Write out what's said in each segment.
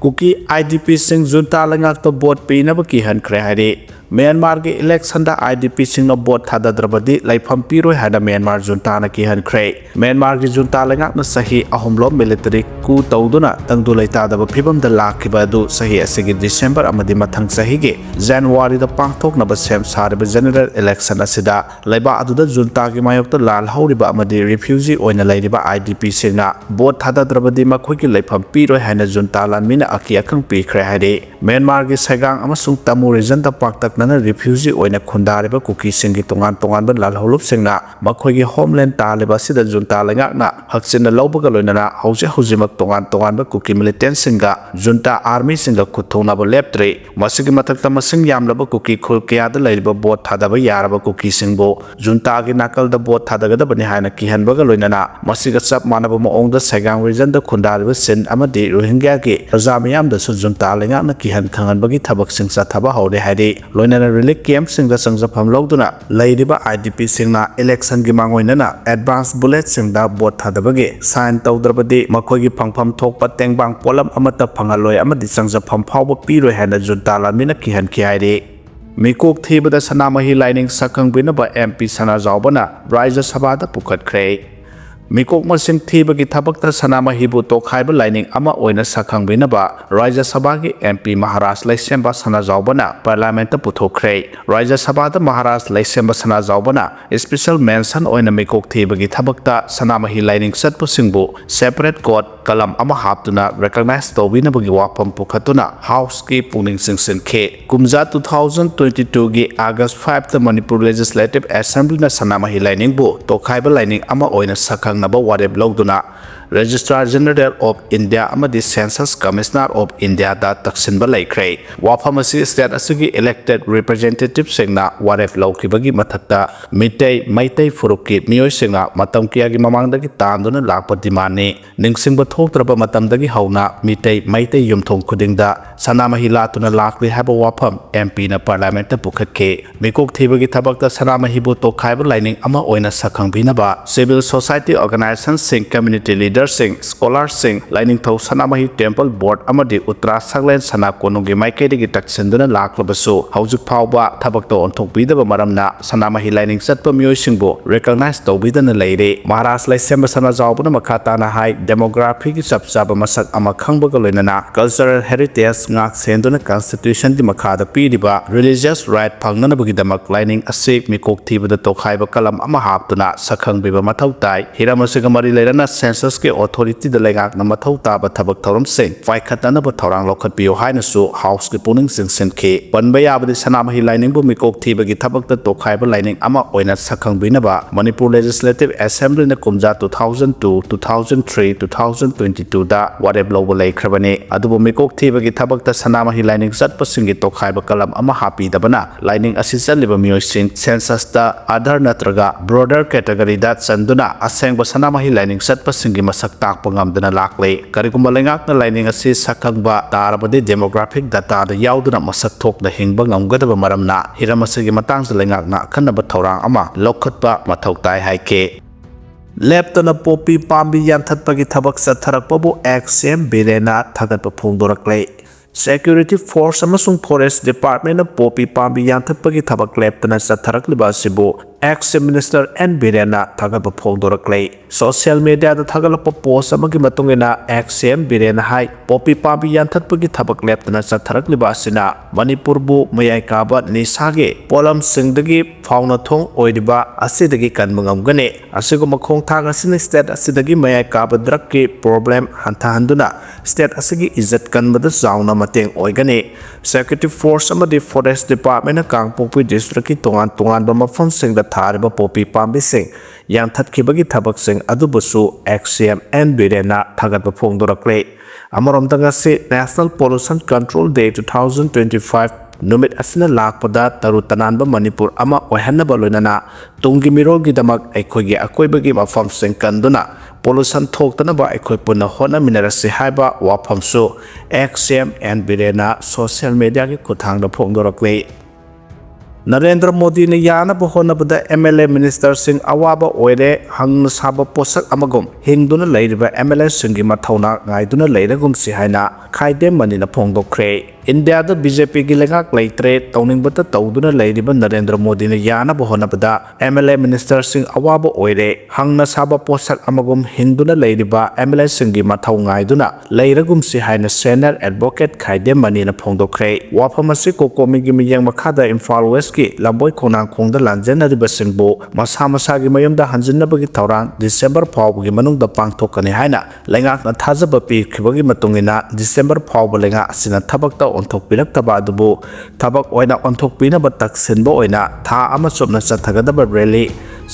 Kuki IDP sing junta langak to boat pinaba ki han krehari Myanmar ki election da IDP sing no boat thada drabadi laifam piro hada Myanmar junta na ki han kre Myanmar ki junta langak na sahi ahumlo military ku tawduna tangdu laita da phibam da lakhiba du sahi asigi December amadi mathang sahi ge January da pangthok na ba sem sarba general election asida laiba adu da junta ki mayok to lal horiba amadi refugee oina lairiba IDP sing na boat thada drabadi makhoi ki laifam piro hana junta lan mina aki akang pi kre hade Myanmar ki sagang amasung tamu region da paktak nana refugee oina khundariba Kuki singi tongan ba lal holup singna makhoi ki homeland taliba sida junta langak na haksin na lawbaga loinana haujimak tongan ba Kuki militant singa junta army singa kuthona ba leitre masigi mathakta masing yamlaba Kuki khul kya da laiba bot thadaba yaraba Kuki singbo junta gi nakal da bot thadaga da bani haina kihanbaga loinana masiga chap manaba maong da sagang region da khundariba sin amadi Rohingya ki rajamiyam da su junta langak na kihan khangan bagi thabak sing sa thaba hore hade loinana relief camp sing da sangjapam lawduna lairiba IDP singna election gi mangoinana advance bullet sing da bot thadabage sign tawdrabadi makhoi gi phangpham thokpa tengbang polam amata phangaloi amadi sangjapam phawba piroi hana junta lamina kihan ki haide Mikok thibada sanamahi lining sakang binaba MP sana zawbana Rajya Sabha da pukhat kre Mikok masing thibagi thabakta sanamahi bu tokhaiba lining ama oina sakhang binaba Rajya Sabha ki MP Maharaj laisemba sana zawbana Parliament ta puthokre Rajya Sabha da Maharaj laisemba sana zawbana special mention oina Mikok thibagi thabakta sanamahi lining satpu singbu separate court kalam ama haptuna recognize tobina bagi wapam pukhatuna house ki puning singsin khe kumja 2022 gi August 5 ta Manipur Legislative Assembly na sanamahi lining bu tokhaiba lining ama oina sakhang naba wareb lawduna Registrar General of India amadi Census Commissioner of India da taksinba laikre wafam asi state asigi elected representative singna waref lawkibagi mathakta Meitei furuki Meeoi singna matam kiyagi mamangdagi tanduna lakpa dimani ningsingba thoktraba matamdagi hauna Meitei yumthong khudingda sanamahi latuna lakli haba wafam MP na parliament ta pukhatke mikok thibagi thabakta sanamahi bu tokhaiba lining ama oina sakhang binaba civil society organizations sing community leaders sing scholars sing lining thau sanamahi temple board amadi Uttara Saglen sana konungi maikedi taksinduna laklabasu haujuk phawba thabakta onthokbidaba maramna sanamahi lining satpa Meeoi singbo recognize tawbidana leire Maharaj laisemba sana zawbuna makhata na hai demography ki chapchaba masak ama khangbaga loinana cultural heritage ngak senduna constitution di makhada piriba religious right phangnana bagi damak lining asik mikok thibada tokhaiba kalam ama haptuna sakhang biba mathau tai hiramasiga mari leirana census ke authority da lengak na mathau taba thabak thoram sing faikhatana ba thorang lokhat biyo haina su house ke puning sing sen ke panba yabadi sanamahi lining bu mikok thibagi thabak ta tokhaiba lining ama oina sakhang binaba Manipur Legislative Assembly na kumja 2002 2003 2022 da wareb lawba laikhrabani adubu mikok thibagi thabak ta sanamahi lining satpa singi tokhaiba kalam ama hapi dabana lining assistant liba Meeoi sing census da Aadhaar natraga broader category da chanduna asengba sanamahi lining satpa singi masak takpa ngamdana lakle karigumba lengak na lining asi sakhangba tarabadi demographic data da yauduna masak thok na hingba ngamgadaba maramna hiramasigi matangsa lengak na khanaba thorang ama lokhatpa mathau tai haike Leptana popi pambi yanthatpagi thabak satharakpabu XM Birena thagatpa phongdorakle Security Force amasung Forest Department na popi pambi yanthatpagi thabak leptana satharakliba asibu ex-minister N. Birena thagatpa phongdorakle social media da thagalapa post amagi matungina XM Birena hai popi pambi yanthatpagi thabak leptana satharakliba asina Manipur bu mayai kaba nisage polam singdagi fauna thong oidiba asidagi kanbangamgane asigo makhong thang asina state asidagi mayai kaba drug ki problem hantahanduna state asigi izzat kanbada zauna mateng oigane Security Force amadi Forest Department na Kangpokpi district ki tongan ba mafam singda thariba popi pambi sing yanthatkibagi thabak sing adubusu XM N. Birena thagatpa phongdorakle amarom se National Pollution Control Day 2025 numit asina lakpada taru tananba Manipur ama oihanaba loinana tungi mirolgi damak aikhoigi akoibagi mafam sing kanduna pollution thoktanaba aikoi punna hona minarasi haiba wafamsu XM N. Birena social media ki kuthangda phongdorakle Narendra Modi ne yana bohona bada MLA minister sing awaba oire hang saba posak amagum hingduna leiriba MLA singi mathauna ngaiduna leiragum si haina khaide manina phongdokre India da BJP gi lengak leitre tawning bata tawduna leiriba Narendra Modi ne yana bohona bada MLA minister sing awaba oire hangna saba posak amagum hingduna leiriba MLA singi mathau ngaiduna leiragum si haina senior advocate khaide manina phongdokre wafamasi kokomi gi miyang makhada Imphal West ki lamboy khonang khongda lanjenariba singbo masa masa gi mayumda hanjinnabagi thawrang December phawbagi manungda pangthokani haina lengak na thajaba pi khibagi matungina December phawba lenga asina thabakta onthokpiraktaba adubu thabak oina onthokpinaba taksinba oina tha ama chopna chathagadaba rally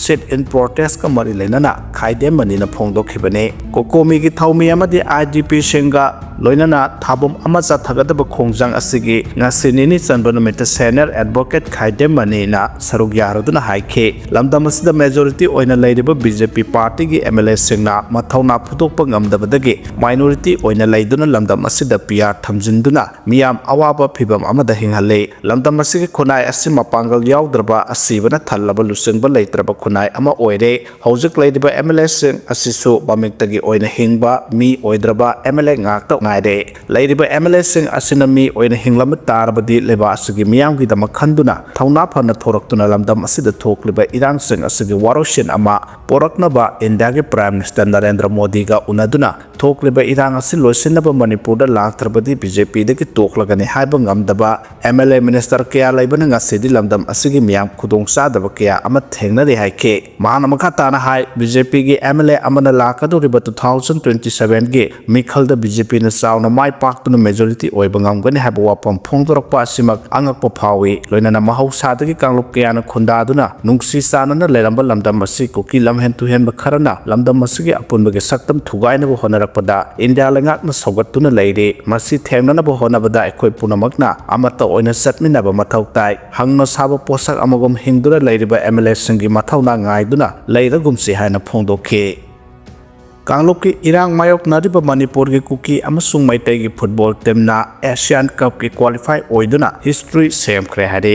sit in protest ka mari lenana khaide manina phongdokhibane kokomi gi thawmi amadi IDP singa loinana thabum ama chathagadaba khongjang asigi ngasinini chanbana meta senior advocate khaide manina saruk yaroduna haikhe lamdam asida majority oina leiriba BJP party gi MLA singna mathawna phudokpa ngamdabadagi minority oina leiduna lamdam asida PR thamjinduna miyam awaba phibam amada hinghalle lamdam asigi khonai asima pangal yawdraba asibana thallaba lusingba leitraba khonai ama oire hojik leidiba MLA sing asisu bamiktagi oina hingba mi oidraba MLA ngakta ngaide leidiba MLA sing asina mi oina hinglama tarabadi leba asigi miyam gi dama khanduna thawna phana thoraktuna lamdam asida thokliba irang sing asigi waroshin ama poraknaba India gi Prime Minister Narendra Modi ga unaduna thokliba irang asi loisinaba Manipur da laktrabadi BJP dagi toklagani haiba ngamdaba MLA minister kaya laibana ngasidi lamdam asigi miyam khudong sadaba kaya ama thengnari haike mahana makhatana hai BJP gi MLA amana lakadoriba 2027 gi mikhalda BJP na sauna mai paktuna majority oiba ngamgani haiba wapam phongdorakpa asimak angakpa phawi loinana mahausadagi kangluk kayana khundaduna nungsi sanana leramba lamdam asi Kuki lamhen tuhen bakharana lamdam asigi apunbagi saktam thugaina bo honarakpada India lengakna sogatuna leire masi thengnana bo honabada ekhoi punamakna amata oina satminaba mathau tai hangna saba posak amagom hingdura leiriba MLA singi mathawna ngaiduna leiragumsi haina phongdokhe Kangluk ki irang mayok nariba Manipur ki Kuki amasung Meitei ki football team na Asian Cup ki qualify oiduna history semkhre hare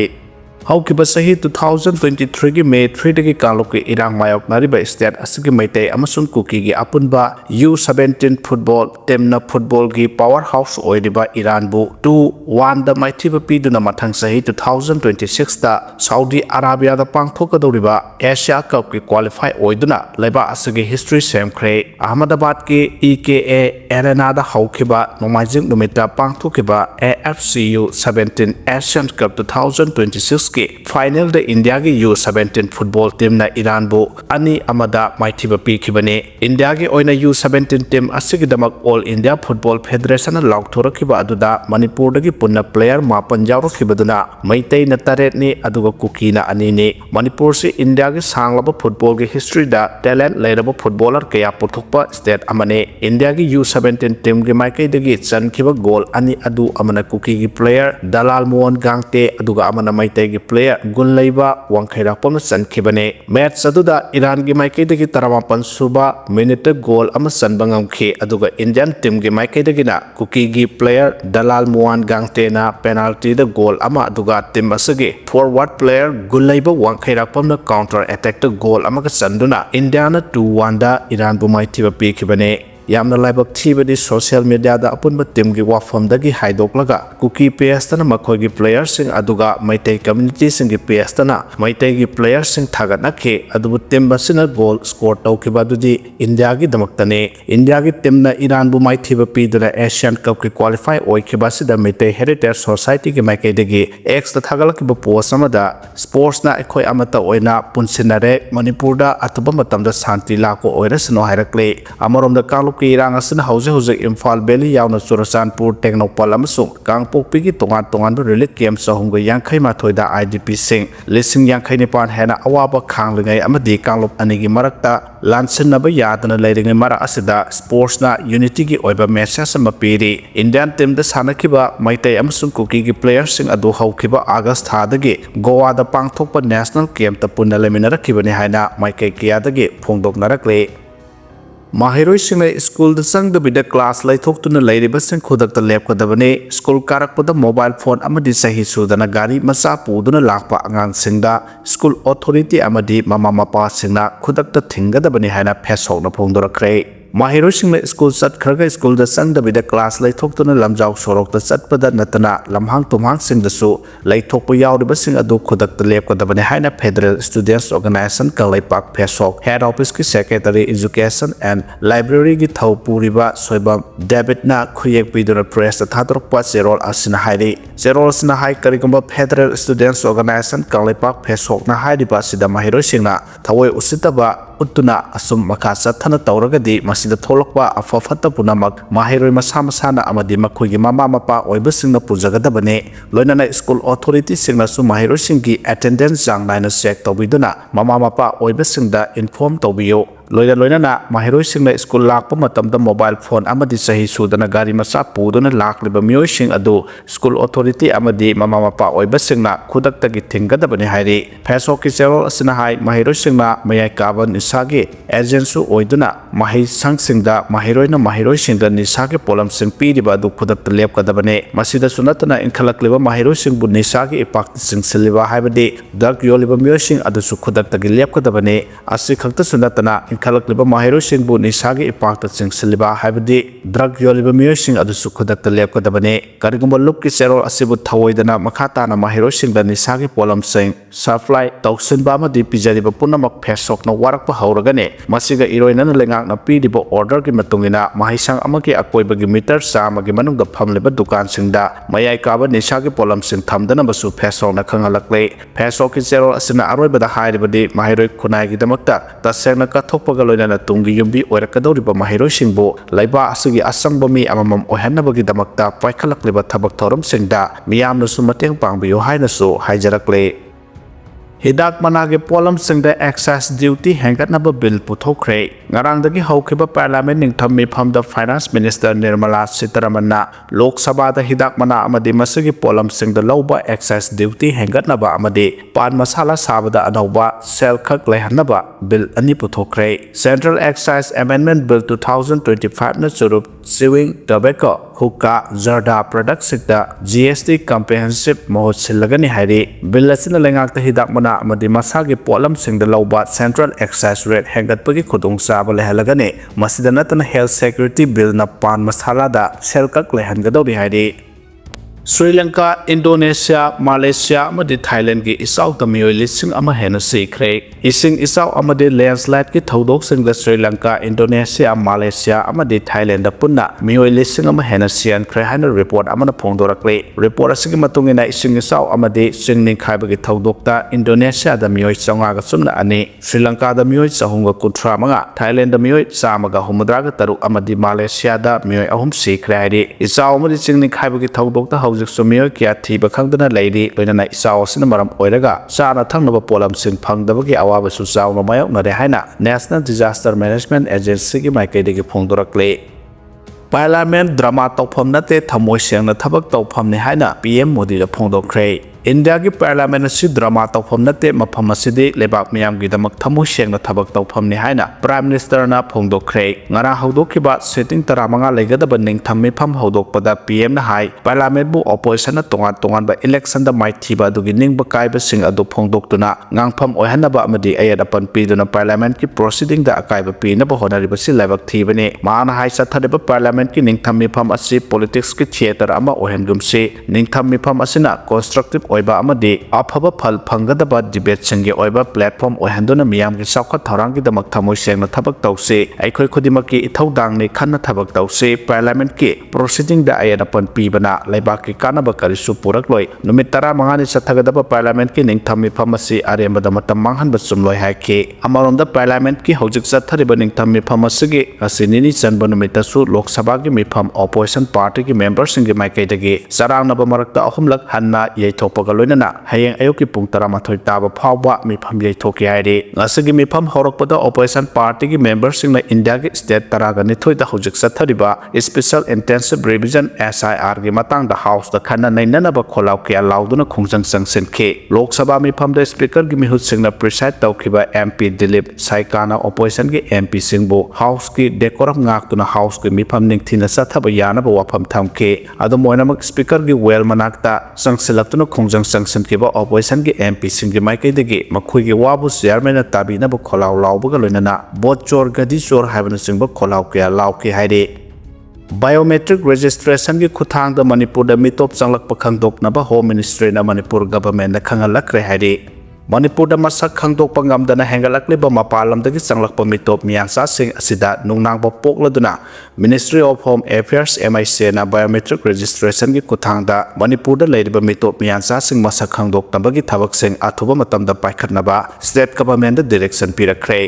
Haukiba sahi 2023 ki May 3 dagi kangluk ki irang mayok nariba state asigi Meitei amasung Kuki ki apunba U17 football team na football ki powerhouse oidiba Iran bu 2-1 da maithiba piduna mathang sahi 2026 da Saudi Arabia da pangthokadoriba Asia Cup ki qualify oiduna leba asigi history semkhre Ahmedabad ki EKA Arena da haukiba nomaijing numita pangthokiba AFCU 17 Asian Cup 2026 Final the India ki U17 football team na Iran bu ani amada maithiba pikibane India ki oina U17 team asigidamak All India Football Federation na laukthorokiba aduda Manipur dagi punna player mapan jawrokibaduna Meitei na taret ni aduga Kuki na ani ni Manipur si India ki sanglaba football ki history da talent leiraba footballer kaya puthokpa state amane India ki U17 team ki maikai dagi chankiba goal ani adu amana Kuki ki player Dalal Mohan Gangte aduga amana Meitei ki player Gunlaiba Wangkhairapam chankibane match aduda Iran gi maikai dagi 38 suba minute goal ama chanbangamkhi aduga Indian team gi maikai dagina Kuki gi player Dalal Mohan Gangte na penalty da goal ama aduga team asagi forward player Gunlaiba Wangkhairapam na counter attack da goal ama ka chanduna India na 2-1 da Iran bu maithiba pikibane Yamna laibak thibadi social media da apunba team gi wafam dagi haidoklaga Kuki PS tana makhoi gi players sing aduga Meitei community sing gi PS tana Meitei gi players sing thagatnakhe adubu team basina goal score tawkiba dudi India gi damaktane India gi team na Iran bu maithiba piduna Asian Cup ki qualify oikiba sida Meitei Heritage Society gi maikai dagi X ta thagalakiba post amada sports na ekhoi amata oina punsinare Manipur da atuba matamda santi lako oirasno hairakle amarom da kalu ki irang asina hause Imphal Valley yauna Churachandpur Technopal amasung Kangpokpi ki tongan relief camp sahumga yankhai mathoi da IDP sing lising yankhai nipan hena awaba khanglingai amadi kanglop anigi marakta lansinaba yadana leiringai mara asida sports na unity ki oiba message ama piri Indian team da sanakiba Meitei amasung Kuki ki players sing adu haukiba August thadagi Goa da pangthokpa national camp ta punna leminarakibani haina maikai kiyadagi phongdoknarakle Maheiroi singna school da sangdabida class laithokhtuna leiribasing khudakta lepkadabane school karakpada mobile phone amadi sahi sudana gari macha puduna lakpa angangsingda school authority amadi mama mapa singna khudakta thingadabane haina phesokna phongdorakre Maheiroi singna school satkhraga school da sangdabida class laithokhtuna lamjau sorokta chatpada natana lamhang tumhang singdasu laithokpa yauribasing adu khudakta lepkadabane haina Federal Students Organization Kalaipak Phesok Head Office ki Secretary Education and Library ki Thaupuriba Soibam David na khuyek piduna press thadrokpa zerol asina hairi zerol asina hai karigumba Federal Students Organization Kalaipak Phesok na hairiba sida Maheiroi singna thawoi usitaba uttuna asum makha chathana tawragadi masida tholokpa afafatta punamak Maheiroi masa masana amadi makhuigi mama mapa oibasingna pujagadabane loinana school authority singna su Maheiroi singi attendance jang naina check tawbiduna mama mapa oibasingda inform tawbiyo loina Maheiroi singna school lakpa matamda mobile phone amadi sahi sudana gari macha puduna lakliba Meeoi sing adu school authority amadi mama mapa oibasingna khudaktagi thingadabane hairi phesok ki zerol asina hai Maheiroi singna mayai kaban nisagi agent su oiduna mahai sangsingda Maheiroi na Maheiroi singda nisagi polam sing piriba adu khudakta lepkadabane masida sunatana inkhalakliba Maheiroi sing bu nisagi ipak sing siliba haibadi drug yoliba Meeoi sing adu su khudaktagi lepkadabane asi khakta sunatana inkhalakliba Maheiroi sing bu nisagi ipakta sing siliba haibadi drug yoliba Meeoi sing adu su khudakta lepkadabane karigumba lupki zerol asibu thawoidana makhatana Maheiroi singda nisagi polam sing supply tawsinba amadi pijariba punamak phesokna warakpa hauragane masiga iroinana lengakna piriba order ki matungina mahisang amaki akoibagi meter samagi manungda phamliba dukan singda mayai kaba nisagi polam sing thamdana basu phesokna khangalakle phesok ki zerol asina aroibada hairibadi Maheiroi khunai gi damakta tasengna kathokpaga loinana tungi yumbi oirakadoriba Maheiroi singbu laiba asigi asangba mi amamam oihanabagi damakta paikhalakliba thabak thorum singda miyamna su mateng pangbiyo haina su haijarakle Hidak manage polam singda excess duty hengatnaba bill puthokre ngarangdagi hawkhiba parliament ningtham mifamda finance minister Nirmala Sitaramanna Lok Sabha da hidak mana amadi masagi polam singda lawba excess duty hengatnaba amadi pan masala sabada anawba sel khak lehanaba bill ani puthokre Central Excise Amendment Bill 2025 na surup chewing tobacco hookah zarda products singda GST comprehensive mohot silagani hairi bill asina lengakta hidak mana amadi masagi polam singda lawba Central Excise rate hengatpagi khudung saba lehalagane masida natana health security bill na pan masala da selkak lehangadori hairi Sri Lanka, Indonesia, Malaysia, amadi Thailand ki isau ta Meeoi lising ama hena sikre ising isau amadi landslide ki thodok singda Sri Lanka, Indonesia, Malaysia, amadi Thailand da punna Meeoi lising ama hena sian khre hana report amana phongdorakle report asigi matungina ising isau amadi singning khaiba ki thodok ta Indonesia da Meeoi changa ga sumna ani Sri Lanka da Meeoi chahunga kuthra manga Thailand da Meeoi chamaga humudra ga taru amadi Malaysia da Meeoi ahum sikre hairi isau amadi singning khaiba ki thodok ta Meeoi kya thiba khangdana leiri loinana isau asina maram oiraga chana thangnaba polam sing phangdabagi awaba su chawna mayokna re haina National Disaster Management Agency ki maikaidagi phongdorakle Parliament drama tawpham nate thamoi sengna thabak tawpham ne haina PM Modi da phongdokre India ki parliament asi drama tawpham nate mapham asidi lebak miyam gi damak thamoi sengna thabak tawpham ne haina Prime Minister na phongdokre ngara hawdokhiba setting taramanga legadaba ningtham mifam hawdokpada PM na hai parliament bu opposition na tongan ba election da maithiba dugi ningba kaiba sing adu phongdoktuna ngangpham oihanaba amadi ayat apan piduna parliament ki proceeding da akaiba pina ba honariba si lebak thibane maana hai sathariba parliament ki ningtham mifam asi politics ki theater ama ohendumsi ningtham mifam asina constructive oiba amadi afaba phal phangadaba debate singi oiba platform oihanduna miyam ki sakha tharang ki damak thamoi sengna thabak tawse aikhoi khudimaki ithaudang ne khanna thabak tawse parliament ki proceeding da ayat apan pibana leibak ki kanaba karisu purak loi numit 15 ni sathagadaba parliament ki ningtham mifam asi arembada matam manghanba sumloi haike amaronda parliament ki hojik sathariba ningtham mifam asigi asinini chanba numitasu lok sabha ki mifam opposition party ki members singi maikaidagi sarang naba marakta ahumlak hanna yeithopag ꯄꯥꯡꯊꯣꯛꯄꯒ ꯂꯣꯏꯅꯅ ꯍꯌꯦꯡ ꯑꯌꯨꯛꯀꯤ ꯄꯨꯡ 13 ꯇꯥꯕ ꯐꯥꯎꯕ ꯃꯤꯐꯝ ꯌꯩꯊꯣꯛꯀꯦ ꯍꯥꯏꯔꯤ ꯉꯁꯤꯒꯤ ꯃꯤꯐꯝ ꯍꯧꯔꯛꯄꯗ ꯑꯣꯄꯣꯖꯤꯁꯟ ꯄꯥꯔꯇꯤꯒꯤ ꯃꯦꯝꯕꯔꯁꯤꯡꯅ ꯏꯟꯗꯤꯌꯥꯒꯤ ꯁ꯭ꯇꯦꯠ 12ꯗ ꯍꯧꯖꯤꯛ ꯆꯠꯊꯔꯤꯕ ꯁ꯭ꯄꯦꯁꯤꯌꯦꯜ ꯏꯟꯇꯦꯟꯁꯤꯚ ꯔꯤꯚꯤꯖꯟ SIRꯒꯤ ꯃꯇꯥꯡꯗ ꯍꯥꯎꯁꯇ ꯈꯟꯅ ꯅꯩꯅꯅꯕ ꯈꯣꯜꯂꯥꯎ ꯀꯌꯥ ꯂꯥꯎꯗꯨꯅ ꯈꯣꯡꯖꯪ ꯆꯪꯁꯤꯟꯈꯤ ꯂꯣꯛ ꯁꯚꯥ ꯃꯤꯐꯝꯗ ꯁ꯭ꯄꯤꯀꯔꯒꯤ ꯃꯤꯍꯨꯠꯁꯤꯡꯅ ꯄ꯭ꯔꯤꯁꯥꯏꯗ ꯇꯧꯈꯤꯕ MP ꯗꯤꯂꯤꯞ ꯁꯥꯏꯀꯥꯅ ꯑꯣꯄꯣꯖꯤꯁꯟꯒꯤ MPꯁꯤꯡꯕꯨ ꯍꯥꯎꯁꯀꯤ ꯗꯦꯀꯣꯔꯝ ꯉꯥꯛꯇꯨꯅ ꯍꯥꯎꯁꯀꯤ ꯃꯤꯐꯝ ꯅꯤꯡꯊꯤꯅ ꯆꯠꯊꯕ ꯌꯥꯅꯕ ꯋꯥꯐꯝ ꯊꯝꯈꯤ ꯑꯗꯨꯝ ꯑꯣꯏꯅꯃꯛ ꯁ꯭ꯄꯤꯀꯔꯒꯤ ꯋꯦꯜ ꯃꯅꯥꯛꯇ ꯆꯪꯁꯤꯜꯂꯛꯇꯨꯅ ꯈꯣꯡꯖꯪ ꯆꯪꯁꯤꯟꯈꯤꯕ ꯑꯣꯄꯣꯖꯤꯁꯟꯒꯤ MPꯁꯤꯡꯒꯤ ꯃꯥꯏꯀꯩꯗꯒꯤ ꯃꯈꯣꯏꯒꯤ ꯋꯥꯕꯨ ꯆꯤꯌꯔꯃꯦꯟꯅ ꯇꯥꯕꯤꯅꯕ ꯈꯣꯜꯂꯥꯎ ꯂꯥꯎꯕꯒ ꯂꯣꯏꯅꯅ ꯚꯣꯠ ꯆꯣꯔ ꯒꯗꯤ ꯆꯣꯔ ꯍꯥꯏꯕꯅꯆꯤꯡꯕ ꯈꯣꯜꯂꯥꯎ ꯀꯌꯥ ꯂꯥꯎꯈꯤ ꯍꯥꯏꯔꯤ ꯕꯥꯏꯑꯣꯃꯦꯇ꯭ꯔꯤꯛ ꯔꯦꯖꯤꯁꯇ꯭ꯔꯦꯁꯟꯒꯤ ꯈꯨꯠꯊꯥꯡꯗ ꯃꯅꯤꯄꯨꯔꯗ ꯃꯤꯇꯣꯞ ꯆꯪꯂꯛꯄ ꯈꯪꯗꯣꯛꯅꯕ ꯍꯣꯝ ꯃꯤꯅꯤꯁꯇ꯭ꯔꯤꯅ ꯃꯅꯤꯄꯨꯔ ꯒꯚꯔꯟꯃꯦꯟꯠꯗ ꯈꯪꯍꯜꯂꯛꯈ꯭ꯔꯦ ꯍꯥꯏꯔꯤ ꯃꯅꯤꯄꯨꯔꯗ ꯃꯁꯛ ꯈꯪꯗꯣꯛꯄ ꯉꯝꯗꯅ ꯍꯦꯟꯒꯠꯂꯛꯂꯤꯕ ꯃꯄꯥꯟ ꯂꯝꯗꯒꯤ ꯆꯪꯂꯛꯄ ꯃꯤꯇꯣꯞ ꯃꯤꯌꯥꯟꯆꯥꯁꯤꯡ ꯑꯁꯤꯗ ꯅꯨꯡꯅꯥꯡꯕ ꯄꯣꯛꯂꯗꯨꯅ ꯃꯤꯅꯤꯁꯇ꯭ꯔꯤ ꯑꯣꯐ ꯍꯣꯝ ꯑꯦꯐꯤꯌꯔꯁ MICꯅ ꯕꯥꯏꯑꯣꯃꯦꯇ꯭ꯔꯤꯛ ꯔꯦꯖꯤꯁꯇ꯭ꯔꯦꯁꯟꯒꯤ ꯈꯨꯠꯊꯥꯡꯗ ꯃꯅꯤꯄꯨꯔꯗ ꯂꯩꯔꯤꯕ ꯃꯤꯇꯣꯞ ꯃꯤꯌꯥꯟꯆꯥꯁꯤꯡ ꯃꯁꯛ ꯈꯪꯗꯣꯛꯅꯕꯒꯤ ꯊꯕꯛꯁꯤꯡ ꯑꯊꯨꯕ ꯃꯇꯝꯗ ꯄꯥꯏꯈꯠꯅꯕ ꯁ꯭ꯇꯦꯠ ꯒꯚꯔꯟꯃꯦꯟꯠꯗ ꯗꯤꯔꯦꯛꯁꯟ ꯄꯤꯔꯛꯈ꯭ꯔꯦ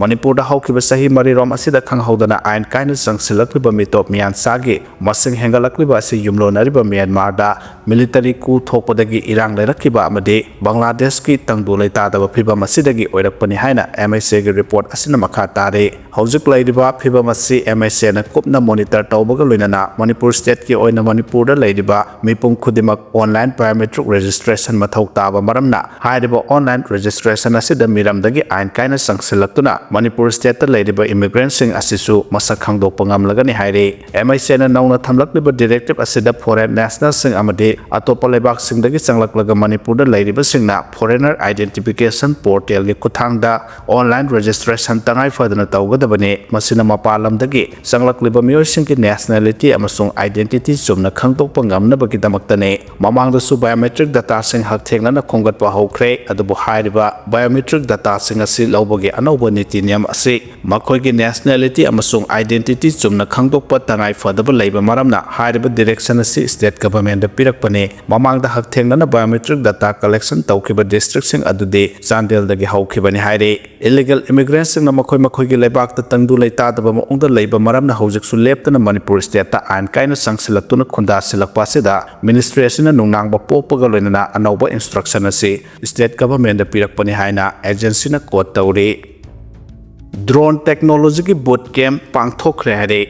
ꯃꯅꯤꯄꯨꯔꯗ ꯍꯧꯈꯤꯕ ꯆꯍꯤ 4ꯔꯣꯝ ꯑꯁꯤꯗ ꯈꯪꯍꯧꯗꯅ ꯑꯥꯏꯟ ꯀꯥꯏꯅ ꯆꯪꯁꯤꯜꯂꯛꯂꯤꯕ ꯃꯤꯇꯣꯞ ꯃꯤꯌꯥꯟꯆꯥꯒꯤ ꯃꯁꯤꯡ ꯍꯦꯟꯒꯠꯂꯛꯂꯤꯕ ꯑꯁꯤ ꯌꯨꯝꯂꯣꯟꯅꯔꯤꯕ ꯃ꯭ꯌꯥꯟꯃꯥꯔꯗ ꯃꯤꯂꯤꯇꯔꯤ ꯀꯨ ꯊꯣꯛꯄꯗꯒꯤ ꯏꯔꯥꯡ ꯂꯩꯔꯛꯈꯤꯕ ꯑꯃꯗꯤ ꯕꯪꯒ꯭ꯂꯥꯗꯦꯁꯀꯤ ꯇꯪꯗꯨ ꯂꯩꯇꯥꯗꯕ ꯐꯤꯚꯝ ꯑꯁꯤꯗꯒꯤ ꯑꯣꯏꯔꯛꯄꯅꯤ ꯍꯥꯏꯅ MICꯒꯤ ꯔꯤꯄꯣꯔꯠ ꯑꯁꯤꯅ ꯃꯈꯥ ꯇꯥꯔꯤ ꯍꯧꯖꯤꯛ ꯂꯩꯔꯤꯕ ꯐꯤꯚꯝ ꯑꯁꯤ MICꯅ ꯀꯨꯞꯅ ꯃꯣꯅꯤꯇꯔ ꯇꯧꯕꯒ ꯂꯣꯏꯅꯅ ꯃꯅꯤꯄꯨꯔ ꯁ꯭ꯇꯦꯠꯀꯤ ꯑꯣꯏꯅ ꯃꯅꯤꯄꯨꯔꯗ ꯂꯩꯔꯤꯕ ꯃꯤꯄꯨꯝ ꯈꯨꯗꯤꯡꯃꯛ ꯑꯣꯟꯂꯥꯏꯟ ꯕꯥꯏꯑꯣꯃꯦꯇ꯭ꯔꯤꯛ ꯔꯦꯖꯤꯁꯇ꯭ꯔꯦꯁꯟ ꯃꯊꯧ ꯇꯥꯕ ꯃꯔꯝꯅ ꯍꯥꯏꯔꯤꯕ ꯑꯣꯟꯂꯥꯏꯟ ꯔꯦꯖꯤꯁꯇ꯭ꯔꯦꯁꯟ ꯑꯁꯤꯗ ꯃꯤꯔꯝꯗꯒꯤ ꯑꯥꯏꯟ ꯀꯥꯏꯅ ꯆꯪꯁꯤꯜꯂꯛꯇꯨꯅ ꯃꯅꯤꯄꯨꯔ ꯁ꯭ꯇꯦꯠꯇ ꯂꯩꯔꯤꯕ ꯏꯃꯤꯒ꯭ꯔꯦꯟꯠꯁꯤꯡ ꯑꯁꯤꯁꯨ ꯃꯁꯛ ꯈꯪꯗꯣꯛꯄ ꯉꯝꯂꯒꯅꯤ ꯍꯥꯏꯔꯤ MICꯅ ꯅꯧꯅ ꯊꯝꯂꯛꯂꯤꯕ ꯗꯤꯔꯦꯛꯇꯤꯕ ꯑꯁꯤꯗ ꯐꯣꯔꯦꯟ ꯅꯦꯁꯅꯦꯜꯁꯤꯡ ꯑꯃꯗꯤ ꯑꯇꯣꯞꯄ ꯂꯩꯕꯥꯛꯁꯤꯡꯗꯒꯤ ꯆꯪꯂꯛꯂꯒ ꯃꯅꯤꯄꯨꯔꯗ ꯂꯩꯔꯤꯕꯁꯤꯡꯅ ꯐꯣꯔꯦꯅꯔ ꯑꯥꯏꯗꯦꯟꯇꯤꯐꯤꯀꯦꯁꯟ ꯄꯣꯔꯇꯦꯜꯒꯤ ꯈꯨꯠꯊꯥꯡꯗ ꯑꯣꯟꯂꯥꯏꯟ ꯔꯦꯖꯤꯁꯇ꯭ꯔꯦꯁꯟ ꯇꯉꯥꯏ ꯐꯗꯅ ꯇꯧꯒꯗꯕꯅꯤ ꯃꯁꯤꯅ ꯃꯄꯥꯟ ꯂꯝꯗꯒꯤ ꯆꯪꯂꯛꯂꯤꯕ ꯃꯤꯑꯣꯏꯁꯤꯡꯒꯤ ꯅꯦꯁꯅꯦꯂꯤꯇꯤ ꯑꯃꯁꯨꯡ ꯑꯥꯏꯗꯦꯟꯇꯤꯇꯤ ꯆꯨꯝꯅ ꯈꯪꯗꯣꯛꯄ ꯉꯝꯅꯕꯒꯤꯗꯃꯛꯇꯅꯤ ꯃꯃꯥꯡꯗꯁꯨ ꯕꯥꯏꯑꯣꯃꯦꯇ꯭ꯔꯤꯛ ꯗꯇꯥꯁꯤꯡ ꯍꯛꯊꯦꯡꯅꯅ ꯈꯣꯝꯒꯠꯄ ꯍꯧꯈ꯭ꯔꯦ ꯑꯗꯨꯕꯨ ꯍꯥꯏꯔꯤꯕ ꯕꯥꯏꯑꯣꯃꯦꯇ꯭ꯔꯤꯛ ꯗꯇꯥꯁꯤꯡ ꯑꯁꯤ ꯂꯧꯕꯒꯤ ꯑꯅꯧꯕ ꯅꯤꯇꯤ ꯅꯤꯌꯝ ꯑꯁꯤ ꯃꯈꯣꯏꯒꯤ ꯅꯦꯁꯅꯦꯂꯤꯇꯤ ꯑꯃꯁꯨꯡ ꯑꯥꯏꯗꯦꯟꯇꯤꯇꯤ ꯆꯨꯝꯅ ꯈꯪꯗꯣꯛꯄ ꯇꯉꯥꯏ ꯐꯗꯕ ꯂꯩꯕ ꯃꯔꯝꯅ ꯍꯥꯏꯔꯤꯕ ꯗꯤꯔꯦꯛꯁꯟ ꯑꯁꯤ ꯁ꯭ꯇꯦꯠ ꯒꯚꯔꯟꯃꯦꯟꯠꯗ ꯄꯤꯔꯛꯄꯅꯤ ꯃꯃꯥꯡꯗ ꯍꯛꯊꯦꯡꯅꯅ ꯕꯥꯏꯑꯣꯃꯦꯇ꯭ꯔꯤꯛ ꯗꯇꯥ ꯀꯂꯦꯛꯁꯟ ꯇꯧꯈꯤꯕ ꯗꯤꯁꯇ꯭ꯔꯤꯛꯁꯤꯡ ꯑꯗꯨꯗꯤ ꯆꯥꯟꯗꯦꯜꯗꯒꯤ ꯍꯧꯈꯤꯕꯅꯤ ꯍꯥꯏꯔꯤ ꯏꯂꯤꯒꯦꯜ ꯏꯃꯤꯒ꯭ꯔꯦꯟꯠꯁꯤꯡꯅ ꯃꯈꯣꯏꯒꯤ ꯂꯩꯕꯥꯛꯇ ꯇꯪꯗꯨ ꯂꯩꯇꯥꯗꯕ ꯃꯑꯣꯡꯗ ꯂꯩꯕ ꯃꯔꯝꯅ ꯍꯧꯖꯤꯛꯁꯨ ꯂꯦꯞꯇꯅ ꯃꯅꯤꯄꯨꯔ ꯁ꯭ꯇꯦꯠꯇ ꯑꯥꯏꯟ ꯀꯥꯏꯅ ꯆꯪꯁꯤꯜꯂꯛꯇꯨꯅ ꯈꯨꯟꯗꯥꯁꯤꯜꯂꯛꯄ ꯑꯁꯤꯗ ꯃꯤꯅꯤꯁꯇ꯭ꯔꯤ ꯑꯁꯤꯅ ꯅꯨꯡꯅꯥꯡꯕ ꯄꯣꯛꯄꯒ ꯂꯣꯏꯅꯅ ꯑꯅꯧꯕ ꯏꯟꯁꯇ꯭ꯔꯛꯁꯟ ꯑꯁꯤ ꯁ꯭ꯇꯦꯠ ꯒꯚꯔꯟꯃꯦꯟꯠꯗ ꯄꯤꯔꯛꯄꯅꯤ ꯍꯥꯏꯅ ꯑꯦꯖꯦꯟꯁꯤꯅ ꯀꯣꯠ ꯇꯧꯔꯤ ꯗ꯭ꯔꯣꯟ ꯇꯦꯛꯅꯣꯂꯣꯖꯤꯒꯤ ꯕꯨꯠ ꯀꯦꯝꯞ ꯄꯥꯡꯊꯣꯛꯈ꯭ꯔꯦ ꯍꯥꯏꯔꯤ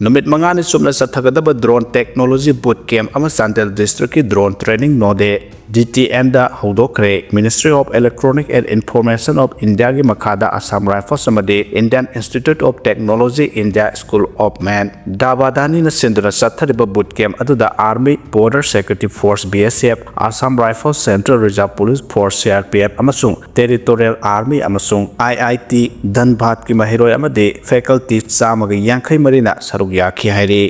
ꯅꯨꯃꯤꯠ 5ꯅꯤ ꯆꯨꯞꯅ ꯆꯠꯊꯒꯗꯕ ꯗ꯭ꯔꯣꯟ ꯇꯦꯛꯅꯣꯂꯣꯖꯤ ꯕꯨꯠ ꯀꯦꯝꯞ ꯑꯃ ꯆꯥꯟꯗꯦꯜ ꯗꯤꯁꯇ꯭ꯔꯤꯛꯀꯤ ꯗ꯭ꯔꯣꯟ ꯇ꯭ꯔꯦꯅꯤꯡ ꯅꯣꯗꯦ DTNꯗ ꯍꯧꯗꯣꯛꯈ꯭ꯔꯦ ministry of electronic and information of ꯏꯟꯗꯤꯌꯥꯒꯤ ꯃꯈꯥꯗ ꯑꯁꯥꯝ ꯔꯥꯏꯐꯜꯁ ꯑꯃꯗꯤ Indian institute of technology India school of mines ꯗꯥꯕꯥꯗꯥꯅꯤꯅ ꯁꯤꯟꯗꯨꯅ ꯆꯠꯊꯔꯤꯕ ꯕꯨꯠ ꯀꯦꯝꯞ ꯑꯗꯨꯗ army border security force BSF Assam rifles central reserve police force CRPF ꯑꯃꯁꯨꯡ ꯇꯦꯔꯤꯇꯣꯔꯤꯌꯦꯜ ꯑꯥꯔꯃꯤ ꯑꯃꯁꯨꯡ IIT ꯙꯟꯕꯥꯗꯀꯤ ꯃꯍꯩꯔꯣꯏ ꯑꯃꯗꯤ ꯐꯦꯀꯜꯇꯤ 183ꯅ ꯁꯔꯨꯛ ꯌꯥꯈꯤ ꯍꯥꯏꯔꯤ